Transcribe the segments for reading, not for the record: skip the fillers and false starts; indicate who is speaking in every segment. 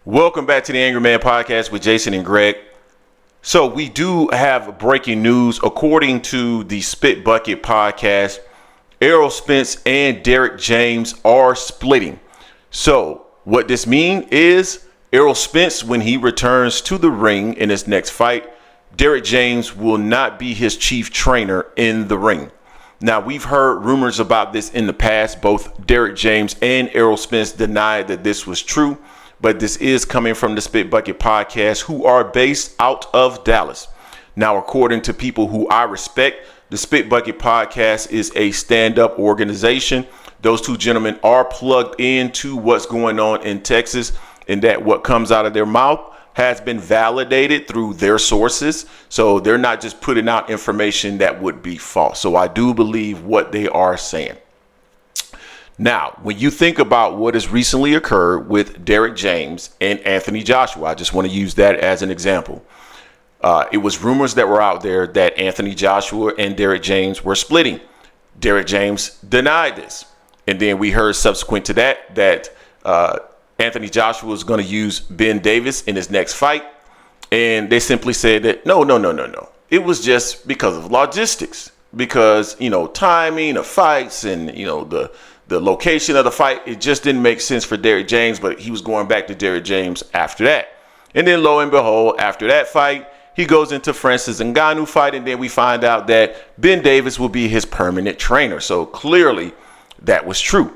Speaker 1: Welcome back to the Angry Man Podcast with Jason and Greg. So we do have breaking news. According to the Spit Bucket Podcast, Errol Spence and Derrick James are splitting. So what this means is Errol Spence, when he returns to the ring in his next fight, Derrick James will not be his chief trainer in the ring. Now, we've heard rumors about this in the past. Both Derrick James and Errol Spence denied that this was true. But this is coming from the Spit Bucket Podcast, who are based out of Dallas. Now, according to people who I respect, the Spit Bucket Podcast is a stand-up organization. Those two gentlemen are plugged into what's going on in Texas, and that what comes out of their mouth has been validated through their sources. So they're not just putting out information that would be false. So I do believe what they are saying. Now, when you think about what has recently occurred with Derrick James and Anthony Joshua, I just want to use that as an example. It was rumors that were out there that Anthony Joshua and Derrick James were splitting. Derrick James denied this. And then we heard subsequent to that Anthony Joshua was going to use Ben Davis in his next fight. And they simply said that, no. It was just because of logistics, because, timing of fights and, the location of the fight. It just didn't make sense for Derrick James, but he was going back to Derrick James after that. And then lo and behold, after that fight, he goes into Francis Ngannou fight, and then we find out that Ben Davis will be his permanent trainer. So clearly that was true.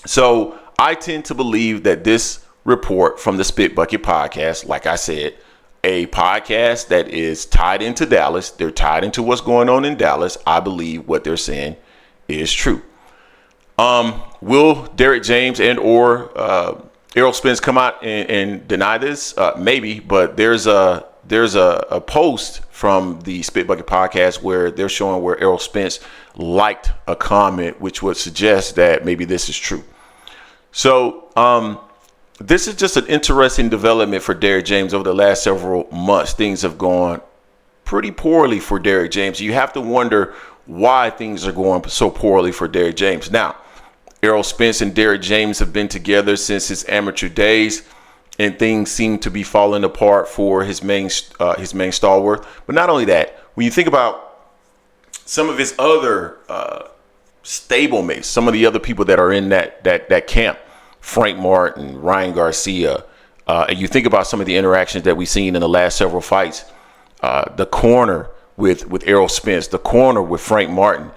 Speaker 1: So I tend to believe that this report from the Spit Bucket Podcast, like I said, a podcast that is tied into Dallas, they're tied into what's going on in Dallas. I believe what they're saying is true. Will Derrick James and or Errol Spence come out and deny this? Maybe, but there's a post from the Spit Bucket Podcast where they're showing where Errol Spence liked a comment which would suggest that maybe this is true. So this is just an interesting development for Derrick James over the last several months. Things have gone pretty poorly for Derrick James. You have to wonder why things are going so poorly for Derrick James. Now, Errol Spence and Derrick James have been together since his amateur days, and things seem to be falling apart for his main stalwart. But not only that, when you think about some of his other stablemates, some of the other people that are in that camp, Frank Martin, Ryan Garcia, and you think about some of the interactions that we've seen in the last several fights, the corner with Errol Spence, the corner with Frank Martin.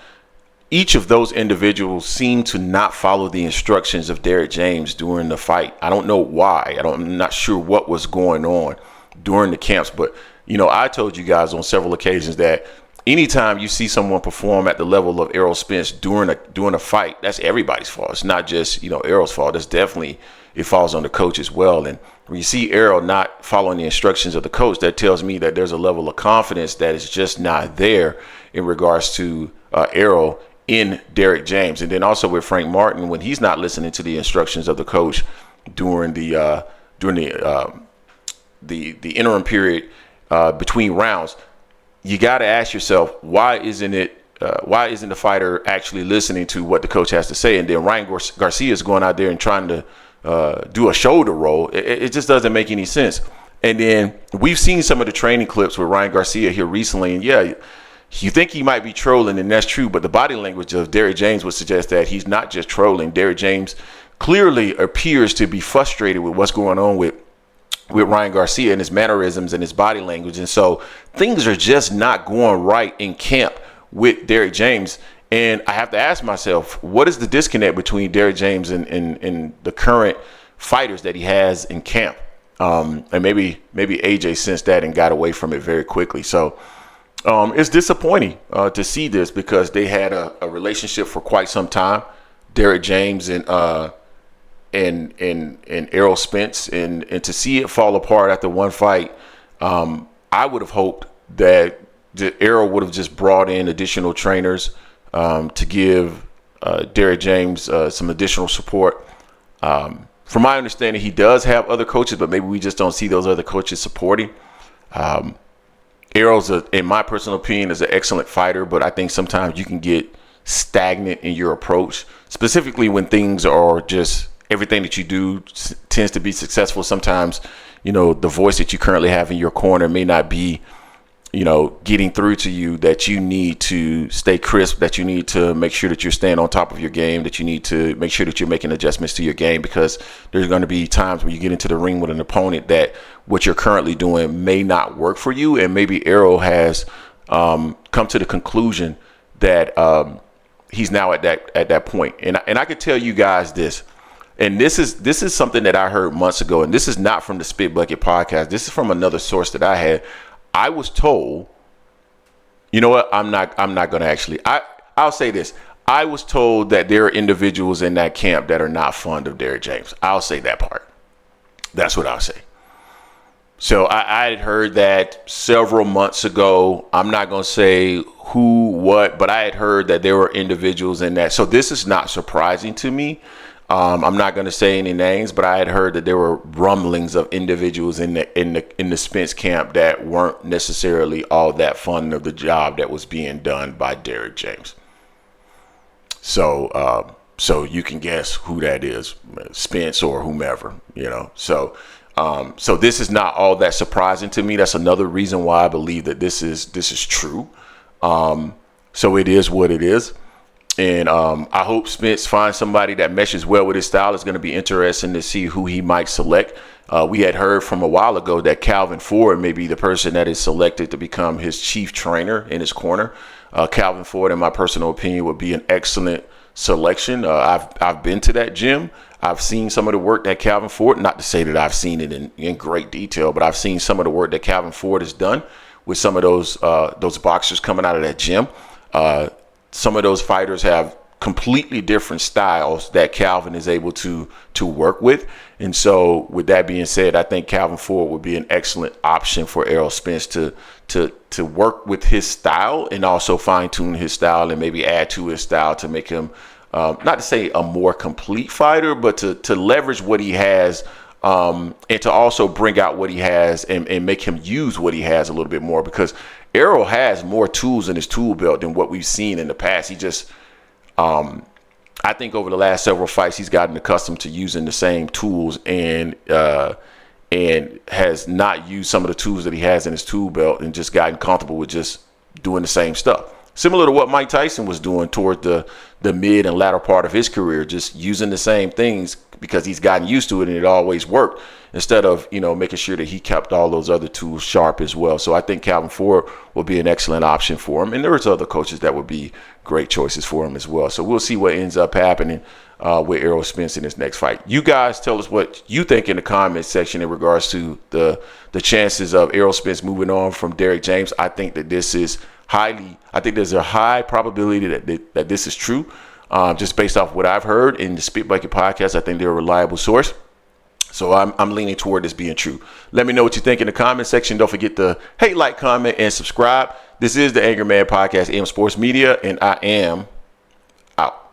Speaker 1: Each of those individuals seem to not follow the instructions of Derrick James during the fight. I don't know why. I'm not sure what was going on during the camps. But, I told you guys on several occasions that anytime you see someone perform at the level of Errol Spence during a fight, that's everybody's fault. It's not just, Errol's fault. That's definitely, it falls on the coach as well. And when you see Errol not following the instructions of the coach, that tells me that there's a level of confidence that is just not there in regards to Errol in Derrick James. And then also with Frank Martin, when he's not listening to the instructions of the coach during the interim period between rounds, you got to ask yourself, why isn't the fighter actually listening to what the coach has to say? And then Ryan Garcia is going out there and trying to do a shoulder roll. It just doesn't make any sense. And then we've seen some of the training clips with Ryan Garcia here recently, and yeah, you think he might be trolling, and that's true, but the body language of Derrick James would suggest that he's not just trolling. Derrick James clearly appears to be frustrated with what's going on with Ryan Garcia and his mannerisms and his body language. And so things are just not going right in camp with Derrick James. And I have to ask myself, what is the disconnect between Derrick James and the current fighters that he has in camp? And maybe AJ sensed that and got away from it very quickly. So it's disappointing to see this, because they had a relationship for quite some time, Derrick James and Errol Spence, and to see it fall apart after one fight. I would have hoped that Errol would have just brought in additional trainers to give Derrick James some additional support. From my understanding, he does have other coaches, but maybe we just don't see those other coaches supporting. Errol's, in my personal opinion, is an excellent fighter, but I think sometimes you can get stagnant in your approach, specifically when things are just everything that you do tends to be successful. Sometimes, the voice that you currently have in your corner may not be, getting through to you, that you need to stay crisp, that you need to make sure that you're staying on top of your game, that you need to make sure that you're making adjustments to your game, because there's going to be times when you get into the ring with an opponent that what you're currently doing may not work for you. And maybe Errol has come to the conclusion that he's now at that point. And I could tell you guys this, and this is something that I heard months ago, and this is not from the Spit Bucket podcast. This is from another source that I had. I was told, you know what? I'm not going to actually. I'll say this. I was told that there are individuals in that camp that are not fond of Derrick James. I'll say that part. That's what I'll say. So I had heard that several months ago. I'm not going to say who, what, but I had heard that there were individuals in that. So this is not surprising to me. I'm not going to say any names, but I had heard that there were rumblings of individuals in the Spence camp that weren't necessarily all that fond of the job that was being done by Derrick James. So you can guess who that is, Spence or whomever, So this is not all that surprising to me. That's another reason why I believe that this is true. So it is what it is. And I hope Spence finds somebody that meshes well with his style. It's going to be interesting to see who he might select. We had heard from a while ago that Calvin Ford may be the person that is selected to become his chief trainer in his corner. Calvin Ford, in my personal opinion, would be an excellent selection. I've been to that gym. I've seen some of the work that Calvin Ford, not to say that I've seen it in great detail, but I've seen some of the work that Calvin Ford has done with some of those boxers coming out of that gym. Some of those fighters have completely different styles that Calvin is able to work with. And so with that being said, I think Calvin Ford would be an excellent option for Errol Spence to work with his style and also fine tune his style and maybe add to his style to make him, not to say a more complete fighter, but to leverage what he has and to also bring out what he has and make him use what he has a little bit more, because Errol has more tools in his tool belt than what we've seen in the past. He just, I think over the last several fights, he's gotten accustomed to using the same tools and has not used some of the tools that he has in his tool belt and just gotten comfortable with just doing the same stuff. Similar to what Mike Tyson was doing toward the mid and latter part of his career, just using the same things because he's gotten used to it and it always worked, instead of, making sure that he kept all those other tools sharp as well. So I think Calvin Ford will be an excellent option for him. And there's other coaches that would be great choices for him as well. So we'll see what ends up happening with Errol Spence in his next fight. You guys tell us what you think in the comment section in regards to the chances of Errol Spence moving on from Derrick James. I think that this is I think there's a high probability that this is true. Just based off what I've heard in the Spit Bucket podcast, I think they're a reliable source. So I'm leaning toward this being true. Let me know what you think in the comment section. Don't forget to hate, like, comment, and subscribe. This is the Angry Man Podcast, AM Sports Media, and I am out.